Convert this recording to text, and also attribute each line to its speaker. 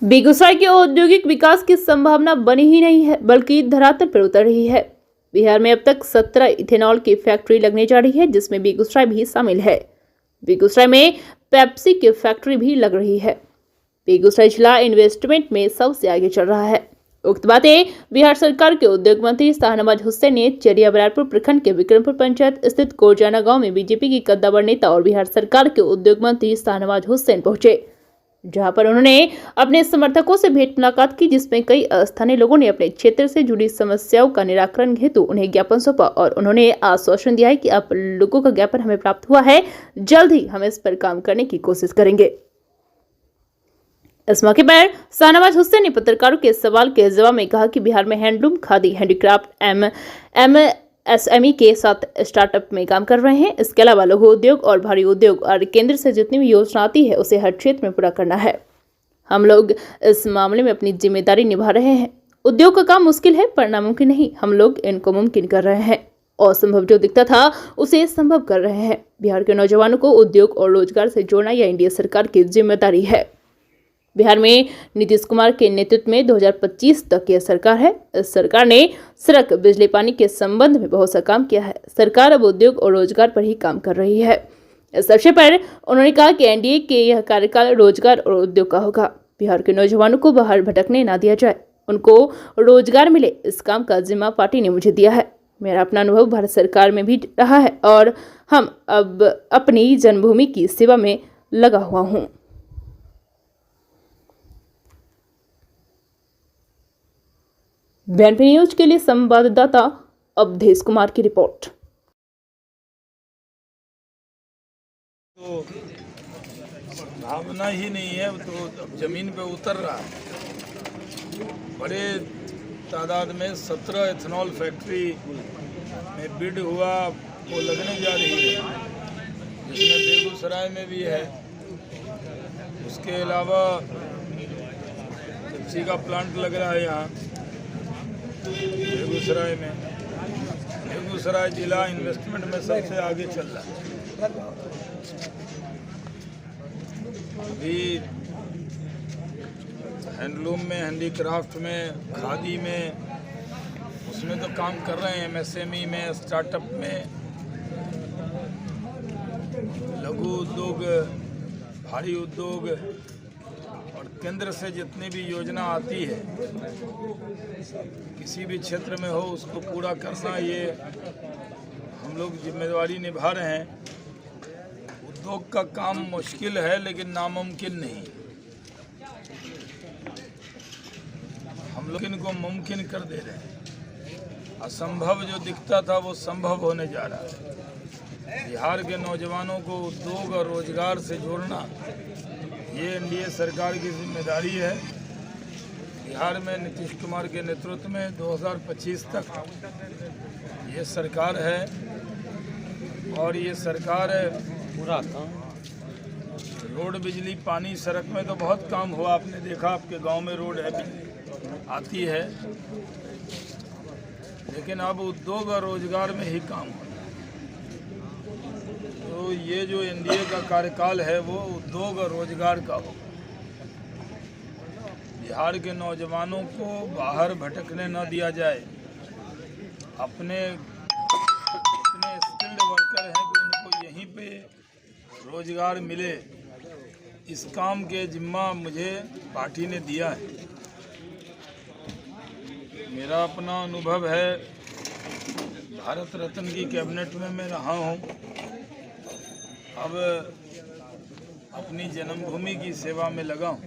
Speaker 1: बेगूसराय के औद्योगिक विकास की संभावना बनी ही नहीं है बल्कि धरातल पर उतर रही है। बिहार में अब तक 17 इथेनॉल की फैक्ट्री लगने जा रही है, जिसमें बेगूसराय भी शामिल है। बेगूसराय में पेप्सी की फैक्ट्री भी लग रही है। बेगूसराय जिला इन्वेस्टमेंट में सबसे आगे चल रहा है। उक्त बातें बिहार सरकार के उद्योग मंत्री शाहनवाज हुसैन ने चरिया बरारपुर प्रखंड के विक्रमपुर पंचायत स्थित कोरजाना गांव में बीजेपी की कद्दावर नेता और बिहार सरकार के उद्योग मंत्री शाहनवाज हुसैन पहुंचे, जहां पर उन्होंने अपने समर्थकों से भेंट मुलाकात की, जिसमें कई स्थानीय लोगों ने अपने क्षेत्र से जुड़ी समस्याओं का निराकरण हेतु उन्हें ज्ञापन सौंपा और उन्होंने आश्वासन दिया है कि आप लोगों का ज्ञापन हमें प्राप्त हुआ है, जल्द ही हम इस पर काम करने की कोशिश करेंगे। इस मौके पर शाहनवाज हुसैन ने पत्रकारों के सवाल के जवाब में कहा कि बिहार में हैंडलूम, खादी, हैंडीक्राफ्ट, एमएसएमई के साथ स्टार्टअप में काम कर रहे हैं। इसके अलावा लघु उद्योग और भारी उद्योग और केंद्र से जितनी भी योजना आती है उसे हर क्षेत्र में पूरा करना है। हम लोग इस मामले में अपनी जिम्मेदारी निभा रहे हैं। उद्योग का काम मुश्किल है पर नामुमकिन नहीं, हम लोग इनको मुमकिन कर रहे हैं। असंभव जो दिखता था उसे संभव कर रहे हैं। बिहार के नौजवानों को उद्योग और रोजगार से जोड़ना यह एनडीए सरकार की जिम्मेदारी है। बिहार में नीतीश कुमार के नेतृत्व में 2025 तक यह सरकार है। इस सरकार ने सड़क, बिजली, पानी के संबंध में बहुत सा काम किया है। सरकार अब उद्योग और रोजगार पर ही काम कर रही है। इस अवसर पर उन्होंने कहा कि एनडीए के यह कार्यकाल रोजगार और उद्योग का होगा। बिहार के नौजवानों को बाहर भटकने ना दिया जाए, उनको रोजगार मिले, इस काम का जिम्मा पार्टी ने मुझे दिया है। मेरा अपना अनुभव भारत सरकार में भी रहा है और हम अब अपनी जन्मभूमि की सेवा में लगा हुआ हूँ। BNP न्यूज के लिए संवाददाता अवधेश कुमार की रिपोर्ट।
Speaker 2: तो भावना ही नहीं है, तो अब जमीन पे उतर रहा है। बड़े तादाद में 17 इथेनॉल फैक्ट्री में बिड हुआ, वो लगने जा रही है, जिसमें बेगूसराय में भी है। उसके अलावा पेप्सी का प्लांट लग रहा है यहाँ बेगूसराय में। बेगूसराय जिला इन्वेस्टमेंट में सबसे आगे चल रहा है। अभी हैंडलूम में, हैंडीक्राफ्ट में, खादी में, उसमें तो काम कर रहे हैं। एमएसएमई में, स्टार्टअप में, लघु उद्योग, भारी उद्योग और केंद्र से जितनी भी योजना आती है किसी भी क्षेत्र में हो उसको पूरा करना, ये हम लोग जिम्मेदारी निभा रहे हैं। उद्योग का काम मुश्किल है लेकिन नामुमकिन नहीं। हम लोग इनको मुमकिन कर दे रहे हैं। असंभव जो दिखता था वो संभव होने जा रहा है। बिहार के नौजवानों को उद्योग और रोजगार से जोड़ना ये एनडीए सरकार की जिम्मेदारी है। बिहार में नीतीश कुमार के नेतृत्व में 2025 तक ये सरकार है और ये सरकार पूरा रोड, बिजली, पानी, सड़क में तो बहुत काम हुआ। आपने देखा, आपके गांव में रोड है, आती है, लेकिन अब उद्योग और रोजगार में ही काम हो। तो ये जो एनडीए का कार्यकाल है वो उद्योग और रोजगार का हो। बिहार के नौजवानों को बाहर भटकने न दिया जाए। अपने स्किल्ड वर्कर हैं कि उनको यहीं पे रोजगार मिले, इस काम के जिम्मा मुझे पार्टी ने दिया है। मेरा अपना अनुभव है, भारत रत्न की कैबिनेट में मैं रहा हूँ। अब अपनी जन्मभूमि की सेवा में लगा हूँ।